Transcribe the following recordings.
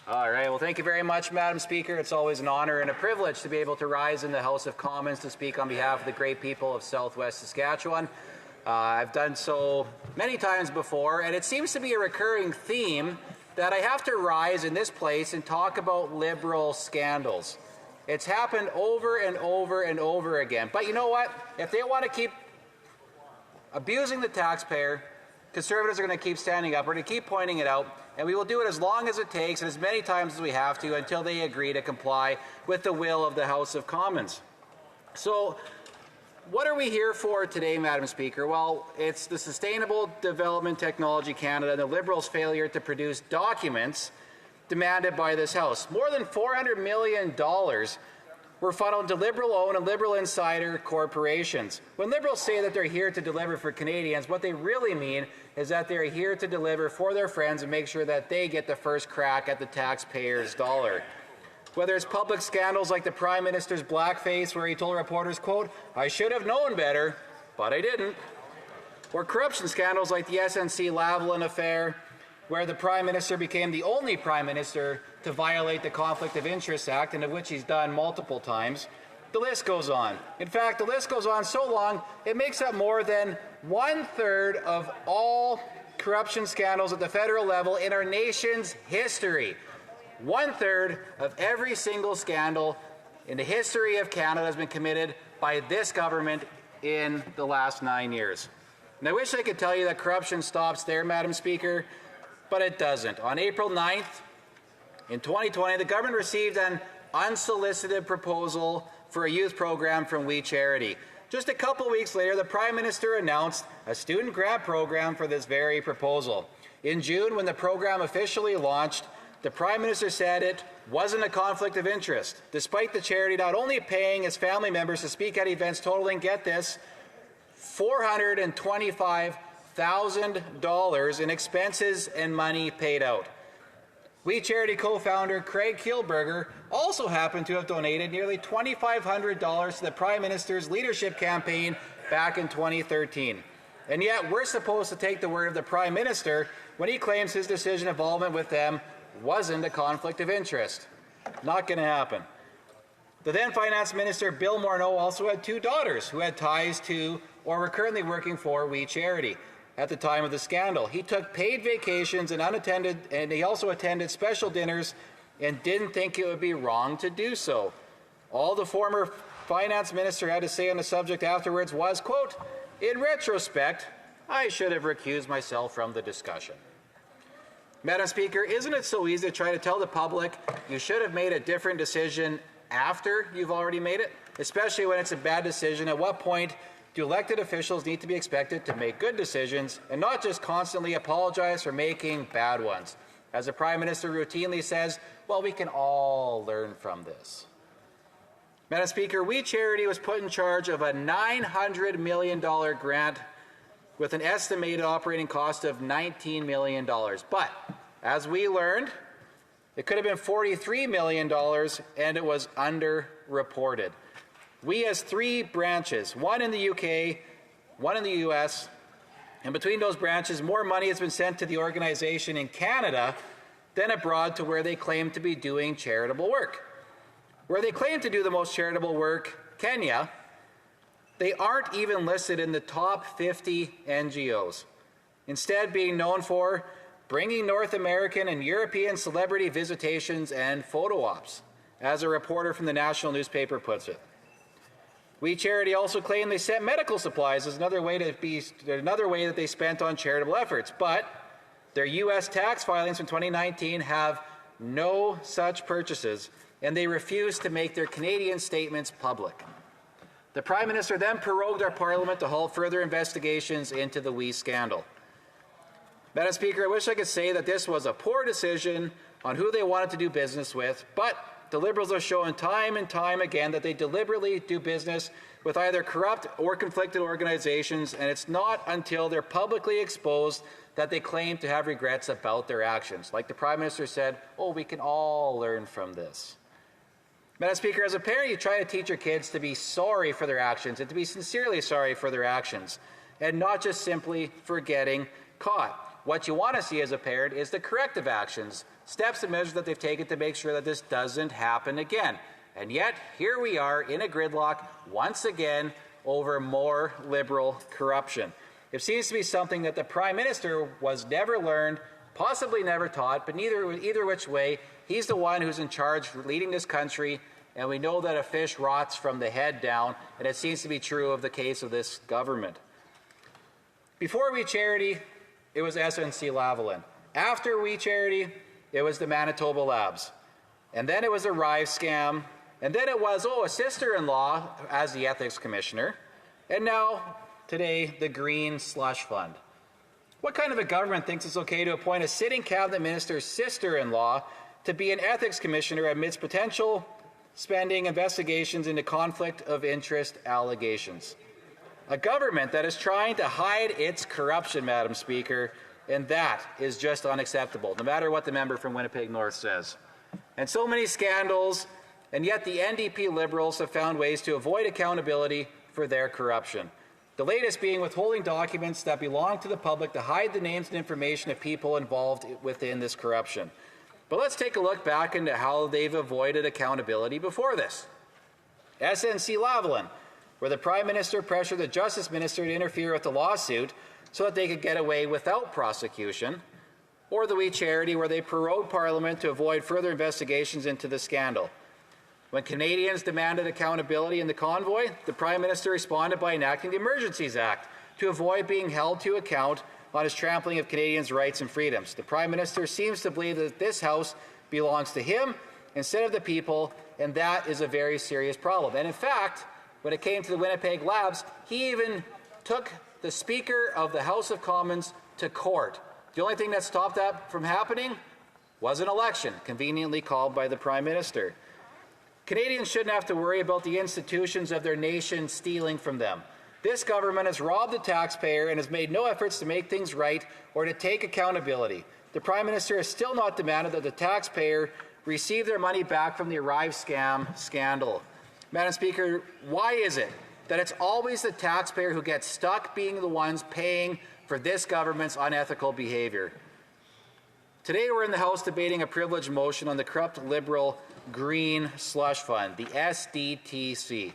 All right. Well, thank you very much, Madam Speaker. It's always an honour and a privilege to be able to rise in the House of Commons to speak on behalf of the great people of Southwest Saskatchewan. I've done so many times before, and it seems to be a recurring theme that I have to rise in this place and talk about Liberal scandals. It's happened over and over and over again. But you know what? If they want to keep abusing the taxpayer, Conservatives are going to keep standing up. We're going to keep pointing it out, and we will do it as long as it takes and as many times as we have to until they agree to comply with the will of the House of Commons. So, what are we here for today, Madam Speaker? Well, it's the Sustainable Development Technology Canada and the Liberals' failure to produce documents demanded by this House. More than $400 million were funneled to Liberal-owned and Liberal insider corporations. When Liberals say that they're here to deliver for Canadians, what they really mean is that they're here to deliver for their friends and make sure that they get the first crack at the taxpayer's dollar. Whether it's public scandals like the Prime Minister's blackface, where he told reporters, quote, "I should have known better, but I didn't," or corruption scandals like the SNC-Lavalin affair, where the Prime Minister became the only Prime Minister to violate the Conflict of Interest Act, and of which he's done multiple times. The list goes on. In fact, the list goes on so long, it makes up more than 1/3 of all corruption scandals at the federal level in our nation's history. 1/3 of every single scandal in the history of Canada has been committed by this government in the last 9 years. And I wish I could tell you that corruption stops there, Madam Speaker, but it doesn't. On April 9th, in 2020, the government received an unsolicited proposal for a youth program from We Charity. Just a couple weeks later, the Prime Minister announced a student grant program for this very proposal. In June, when the program officially launched, the Prime Minister said it wasn't a conflict of interest, despite the charity not only paying its family members to speak at events totaling, get this, $425,000 in expenses and money paid out. We Charity co-founder Craig Kielburger also happened to have donated nearly $2,500 to the Prime Minister's leadership campaign back in 2013. And yet we're supposed to take the word of the Prime Minister when he claims his decision involvement with them wasn't a conflict of interest. Not going to happen. The then Finance Minister Bill Morneau also had 2 daughters who had ties to or were currently working for We Charity at the time of the scandal. He took paid vacations and he also attended special dinners and didn't think it would be wrong to do so. All the former Finance Minister had to say on the subject afterwards was, quote, "In retrospect, I should have recused myself from the discussion." Madam Speaker, isn't it so easy to try to tell the public you should have made a different decision after you've already made it? Especially when it's a bad decision. At what point do elected officials need to be expected to make good decisions and not just constantly apologize for making bad ones? As the Prime Minister routinely says, well, we can all learn from this. Madam Speaker, We Charity was put in charge of a $900 million grant with an estimated operating cost of $19 million. But, as we learned, it could have been $43 million and it was underreported. We has 3 branches, one in the UK, one in the US, and between those branches, more money has been sent to the organization in Canada than abroad to where they claim to be doing charitable work. Where they claim to do the most charitable work, Kenya, they aren't even listed in the top 50 NGOs, instead being known for bringing North American and European celebrity visitations and photo ops, as a reporter from the national newspaper puts it. We Charity also claim they sent medical supplies as another way that they spent on charitable efforts, but their U.S. tax filings from 2019 have no such purchases, and they refuse to make their Canadian statements public. The Prime Minister then prorogued our Parliament to halt further investigations into the We scandal. Madam Speaker, I wish I could say that this was a poor decision on who they wanted to do business with, but the Liberals have shown time and time again that they deliberately do business with either corrupt or conflicted organizations, and it's not until they're publicly exposed that they claim to have regrets about their actions. Like the Prime Minister said, oh, we can all learn from this. Madam Speaker, as a parent, you try to teach your kids to be sorry for their actions and to be sincerely sorry for their actions, and not just simply for getting caught. What you want to see as a parent is the corrective actions, steps and measures that they've taken to make sure that this doesn't happen again. And yet, here we are in a gridlock once again over more Liberal corruption. It seems to be something that the Prime Minister was never learned, possibly never taught, but either which way, he's the one who's in charge leading this country, and we know that a fish rots from the head down, and it seems to be true of the case of this government. Before We Charity, it was SNC-Lavalin. After We Charity, it was the Manitoba Labs. And then it was a Rive scam. And then it was, a sister-in-law as the Ethics Commissioner. And now, today, the Green Slush Fund. What kind of a government thinks it's okay to appoint a sitting cabinet minister's sister-in-law to be an Ethics Commissioner amidst potential spending investigations into conflict of interest allegations? A government that is trying to hide its corruption, Madam Speaker, and that is just unacceptable, no matter what the member from Winnipeg North says. And so many scandals, and yet the NDP Liberals have found ways to avoid accountability for their corruption. The latest being withholding documents that belong to the public to hide the names and information of people involved within this corruption. But let's take a look back into how they've avoided accountability before this. SNC-Lavalin, where the Prime Minister pressured the Justice Minister to interfere with the lawsuit so that they could get away without prosecution, or the We Charity, where they prorogued Parliament to avoid further investigations into the scandal. When Canadians demanded accountability in the convoy, the Prime Minister responded by enacting the Emergencies Act to avoid being held to account on his trampling of Canadians' rights and freedoms. The Prime Minister seems to believe that this House belongs to him instead of the people, and that is a very serious problem. And in fact, when it came to the Winnipeg Labs, he even took the Speaker of the House of Commons to court. The only thing that stopped that from happening was an election, conveniently called by the Prime Minister. Canadians shouldn't have to worry about the institutions of their nation stealing from them. This government has robbed the taxpayer and has made no efforts to make things right or to take accountability. The Prime Minister has still not demanded that the taxpayer receive their money back from the Arrive scam scandal. Madam Speaker, why is it that it's always the taxpayer who gets stuck being the ones paying for this government's unethical behaviour? Today we're in the House debating a privileged motion on the corrupt Liberal Green Slush Fund, the SDTC,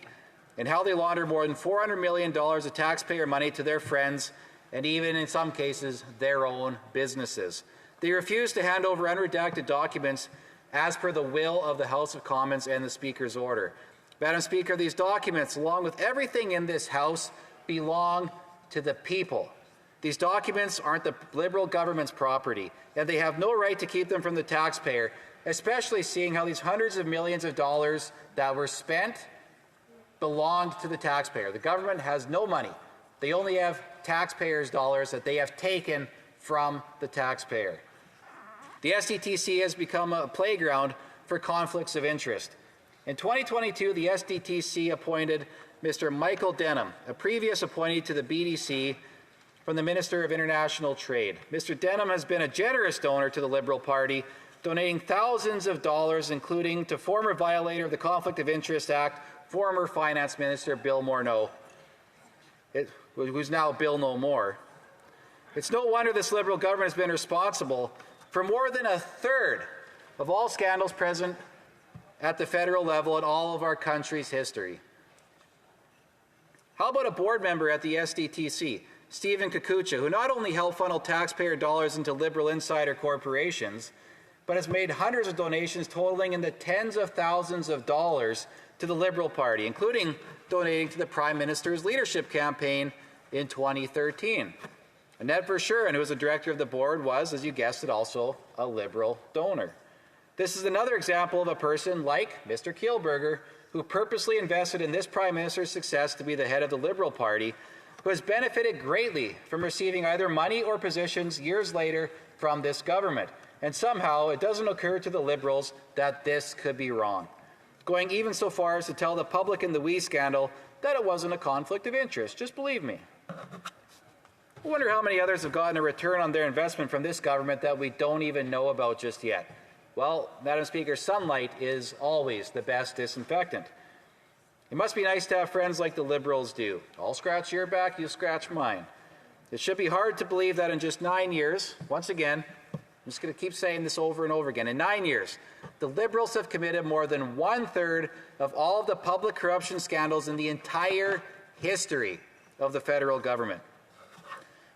and how they launder more than $400 million of taxpayer money to their friends and even, in some cases, their own businesses. They refuse to hand over unredacted documents as per the will of the House of Commons and the Speaker's order. Madam Speaker, these documents, along with everything in this House, belong to the people. These documents aren't the Liberal government's property, and they have no right to keep them from the taxpayer, especially seeing how these hundreds of millions of dollars that were spent belonged to the taxpayer. The government has no money. They only have taxpayers' dollars that they have taken from the taxpayer. The SDTC has become a playground for conflicts of interest. In 2022, the SDTC appointed Mr. Michael Denham, a previous appointee to the BDC from the Minister of International Trade. Mr. Denham has been a generous donor to the Liberal Party, donating thousands of dollars, including to former violator of the Conflict of Interest Act, former Finance Minister Bill Morneau, who's now Bill No More. It's no wonder this Liberal government has been responsible for more than a third of all scandals present at the federal level in all of our country's history. How about a board member at the SDTC, Stephen Kakucha, who not only helped funnel taxpayer dollars into Liberal insider corporations, but has made hundreds of donations totaling in the tens of thousands of dollars to the Liberal Party, including donating to the Prime Minister's leadership campaign in 2013. Annette Verschuren, who was the director of the board, was, as you guessed it, also a Liberal donor. This is another example of a person like Mr. Kielburger, who purposely invested in this Prime Minister's success to be the head of the Liberal Party, who has benefited greatly from receiving either money or positions years later from this government. And somehow it doesn't occur to the Liberals that this could be wrong, going even so far as to tell the public in the WE scandal that it wasn't a conflict of interest. Just believe me. I wonder how many others have gotten a return on their investment from this government that we don't even know about just yet. Well, Madam Speaker, sunlight is always the best disinfectant. It must be nice to have friends like the Liberals do. I'll scratch your back, you scratch mine. It should be hard to believe that in just 9 years, once again, I'm just going to keep saying this over and over again, in 9 years, the Liberals have committed more than 1/3 of all of the public corruption scandals in the entire history of the federal government.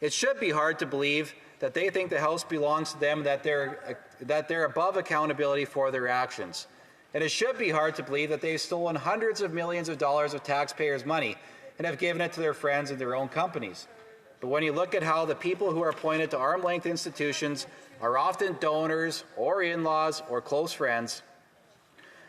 It should be hard to believe that they think the House belongs to them, that they're above accountability for their actions. And it should be hard to believe that they've stolen hundreds of millions of dollars of taxpayers' money and have given it to their friends and their own companies. But when you look at how the people who are appointed to arm-length institutions are often donors or in-laws or close friends,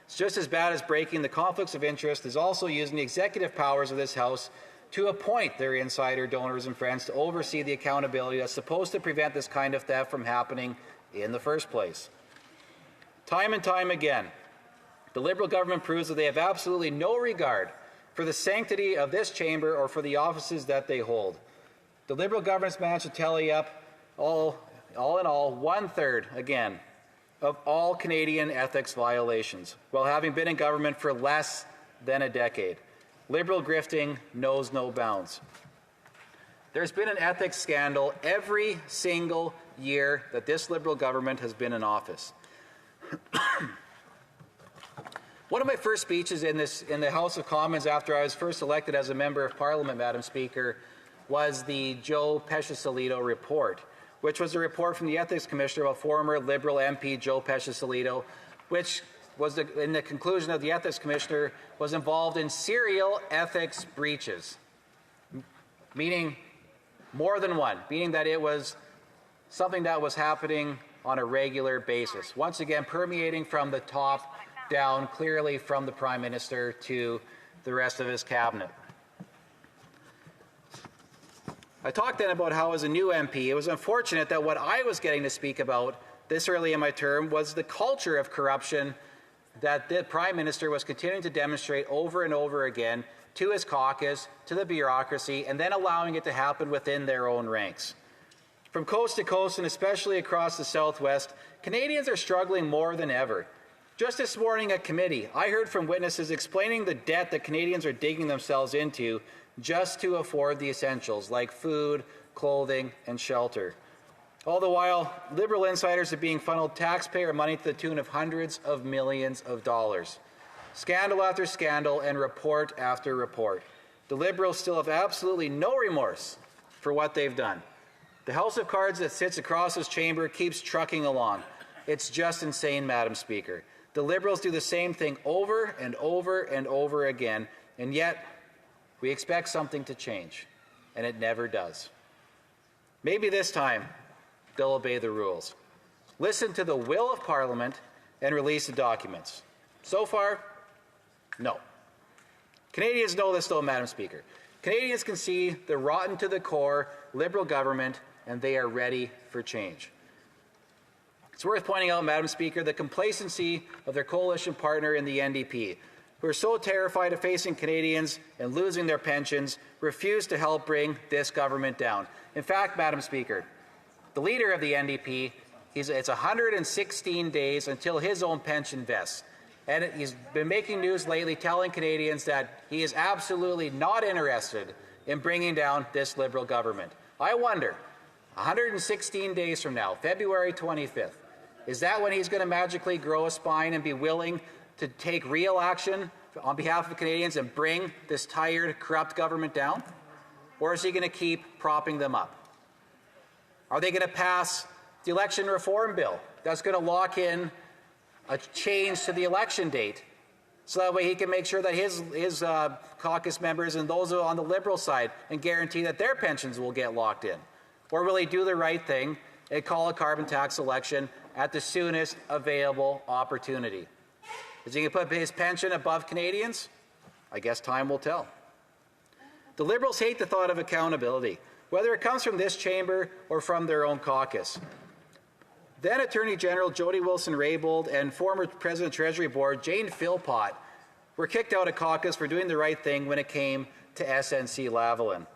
it's just as bad as breaking the conflicts of interest is also using the executive powers of this House to appoint their insider donors and friends to oversee the accountability that's supposed to prevent this kind of theft from happening in the first place. Time and time again, the Liberal government proves that they have absolutely no regard for the sanctity of this chamber or for the offices that they hold. The Liberal government's managed to tally up, all in all, 1/3, again, of all Canadian ethics violations, while having been in government for less than a decade. Liberal grifting knows no bounds. There's been an ethics scandal every single year that this Liberal government has been in office. One of my first speeches in the House of Commons after I was first elected as a member of Parliament, Madam Speaker, was the Joe Pescisolito report, which was a report from the Ethics Commissioner of former Liberal MP Joe Pescisolito, which was in the conclusion of the Ethics Commissioner was involved in serial ethics breaches, meaning more than one, meaning that it was something that was happening on a regular basis. Once again, permeating from the top down, clearly from the Prime Minister to the rest of his cabinet. I talked then about how, as a new MP, it was unfortunate that what I was getting to speak about this early in my term was the culture of corruption that the Prime Minister was continuing to demonstrate over and over again to his caucus, to the bureaucracy, and then allowing it to happen within their own ranks. From coast to coast, and especially across the Southwest, Canadians are struggling more than ever. Just this morning at committee, I heard from witnesses explaining the debt that Canadians are digging themselves into just to afford the essentials like food, clothing, and shelter. All the while, Liberal insiders are being funneled taxpayer money to the tune of hundreds of millions of dollars. Scandal after scandal and report after report. The Liberals still have absolutely no remorse for what they've done. The House of Cards that sits across this chamber keeps trucking along. It's just insane, Madam Speaker. The Liberals do the same thing over and over and over again, and yet we expect something to change, and it never does. Maybe this time they'll obey the rules. Listen to the will of Parliament and release the documents. So far, no. Canadians know this though, Madam Speaker. Canadians can see the rotten to the core Liberal government, and they are ready for change. It's worth pointing out, Madam Speaker, the complacency of their coalition partner in the NDP, who are so terrified of facing Canadians and losing their pensions, refuse to help bring this government down. In fact, Madam Speaker, the leader of the NDP, it's 116 days until his own pension vests. And he's been making news lately telling Canadians that he is absolutely not interested in bringing down this Liberal government. I wonder, 116 days from now, February 25th, is that when he's going to magically grow a spine and be willing to take real action on behalf of Canadians and bring this tired, corrupt government down? Or is he going to keep propping them up? Are they going to pass the election reform bill that's going to lock in a change to the election date so that way he can make sure that his caucus members and those on the Liberal side and guarantee that their pensions will get locked in? Or will he do the right thing and call a carbon tax election at the soonest available opportunity? Is he going to put his pension above Canadians? I guess time will tell. The Liberals hate the thought of accountability, whether it comes from this chamber or from their own caucus. Then Attorney General Jody Wilson-Raybould and former President of Treasury Board Jane Philpott were kicked out of caucus for doing the right thing when it came to SNC-Lavalin.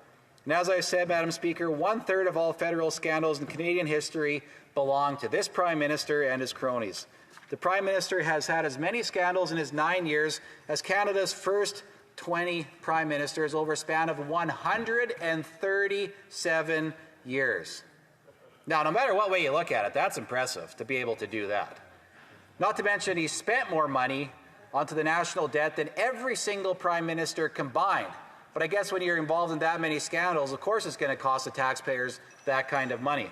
And as I said, Madam Speaker, 1/3 of all federal scandals in Canadian history belong to this Prime Minister and his cronies. The Prime Minister has had as many scandals in his 9 years as Canada's first 20 prime ministers over a span of 137 years. Now, no matter what way you look at it, that's impressive to be able to do that. Not to mention he spent more money onto the national debt than every single prime minister combined. But I guess when you're involved in that many scandals, of course it's going to cost the taxpayers that kind of money.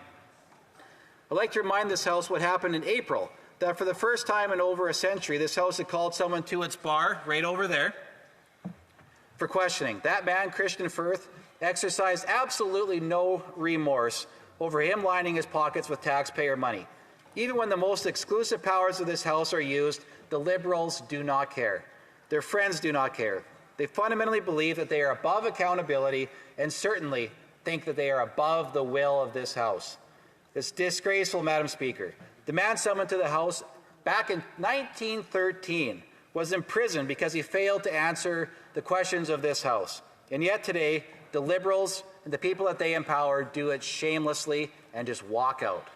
I'd like to remind this House what happened in April, that for the first time in over a century, this House had called someone to its bar, right over there, for questioning. That man, Christian Firth, exercised absolutely no remorse over him lining his pockets with taxpayer money. Even when the most exclusive powers of this House are used, the Liberals do not care. Their friends do not care. They fundamentally believe that they are above accountability and certainly think that they are above the will of this House. It's disgraceful, Madam Speaker. The man summoned to the House back in 1913 was imprisoned because he failed to answer the questions of this House. And yet today, the Liberals and the people that they empower do it shamelessly and just walk out.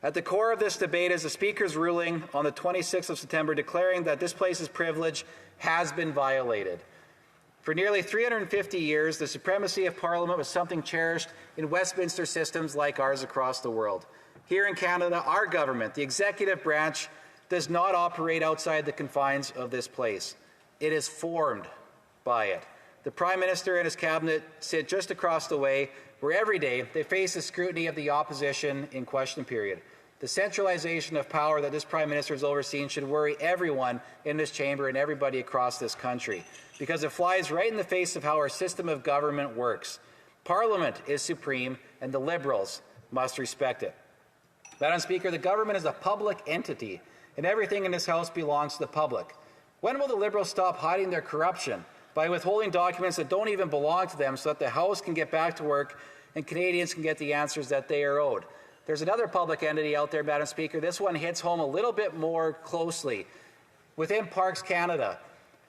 At the core of this debate is the Speaker's ruling on the 26th of September declaring that this place's privilege has been violated. For nearly 350 years, the supremacy of Parliament was something cherished in Westminster systems like ours across the world. Here in Canada, our government, the executive branch, does not operate outside the confines of this place. It is formed by it. The Prime Minister and his cabinet sit just across the way, where every day they face the scrutiny of the opposition in question period. The centralization of power that this Prime Minister has overseen should worry everyone in this chamber and everybody across this country, because it flies right in the face of how our system of government works. Parliament is supreme, and the Liberals must respect it. Madam Speaker, the government is a public entity, and everything in this House belongs to the public. When will the Liberals stop hiding their corruption by withholding documents that don't even belong to them so that the House can get back to work and Canadians can get the answers that they are owed? There's another public entity out there, Madam Speaker. This one hits home a little bit more closely. Within Parks Canada,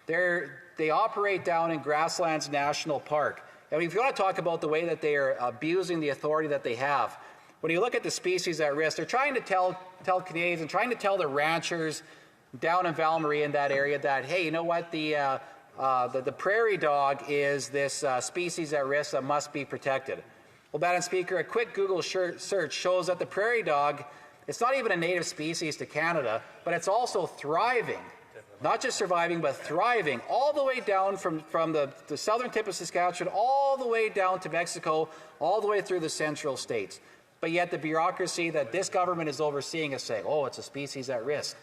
they operate down in Grasslands National Park. And if you want to talk about the way that they are abusing the authority that they have, when you look at the species at risk, they're trying to tell Canadians and trying to tell the ranchers down in Val-Marie in that area that, hey, you know what, the prairie dog is this species at risk that must be protected. Well, Madam Speaker, a quick Google search shows that the prairie dog, it's not even a native species to Canada, but it's also thriving. Not just surviving, but thriving all the way down from the southern tip of Saskatchewan, all the way down to Mexico, all the way through the central states. But yet the bureaucracy that this government is overseeing is saying, oh, it's a species at risk.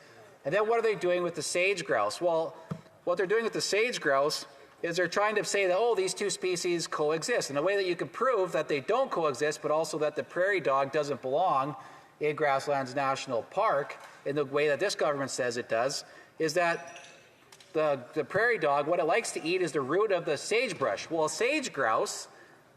And then what are they doing with the sage grouse? Well, what they're doing with the sage grouse is they're trying to say that, oh, these two species coexist. And the way that you can prove that they don't coexist, but also that the prairie dog doesn't belong in Grasslands National Park in the way that this government says it does, is that the prairie dog, what it likes to eat is the root of the sagebrush. Well, a sage grouse,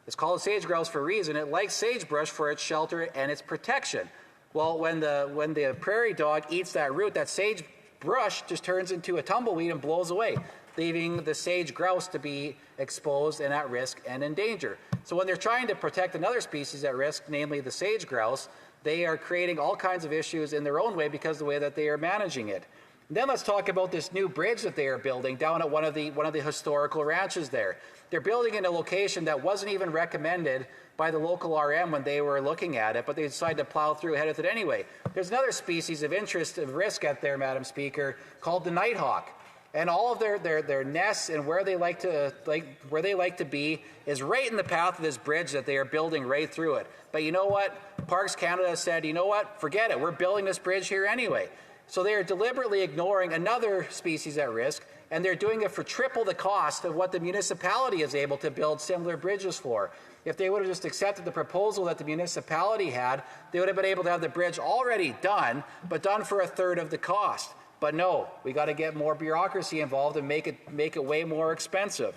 it's called sage grouse for a reason. It likes sagebrush for its shelter and its protection. Well, when the prairie dog eats that root, that sagebrush just turns into a tumbleweed and blows away, leaving the sage grouse to be exposed and at risk and in danger. So when they're trying to protect another species at risk, namely the sage grouse, they are creating all kinds of issues in their own way because of the way that they are managing it. And then let's talk about this new bridge that they are building down at one of the historical ranches there. They're building in a location that wasn't even recommended by the local RM when they were looking at it, but they decided to plow through ahead of it anyway. There's another species of interest of risk out there, Madam Speaker, called the nighthawk. And all of their nests and where they like to be is right in the path of this bridge that they are building right through it. But you know what? Parks Canada said, you know what? Forget it. We're building this bridge here anyway. So they are deliberately ignoring another species at risk, and they're doing it for triple the cost of what the municipality is able to build similar bridges for. If they would have just accepted the proposal that the municipality had, they would have been able to have the bridge already done, but done for a third of the cost. But no, we got to get more bureaucracy involved and make it way more expensive.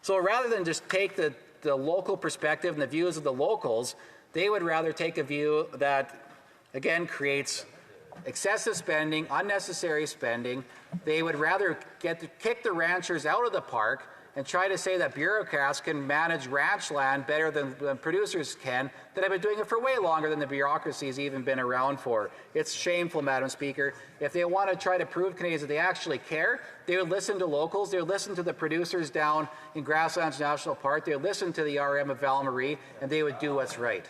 So rather than just take the local perspective and the views of the locals, they would rather take a view that, again, creates excessive spending, unnecessary spending. They would rather kick the ranchers out of the park and try to say that bureaucrats can manage ranch land better than producers can, that have been doing it for way longer than the bureaucracy's even been around for. It's shameful, Madam Speaker. If they want to try to prove Canadians that they actually care, they would listen to locals, they would listen to the producers down in Grasslands National Park, they would listen to the RM of Val Marie, and they would do what's right.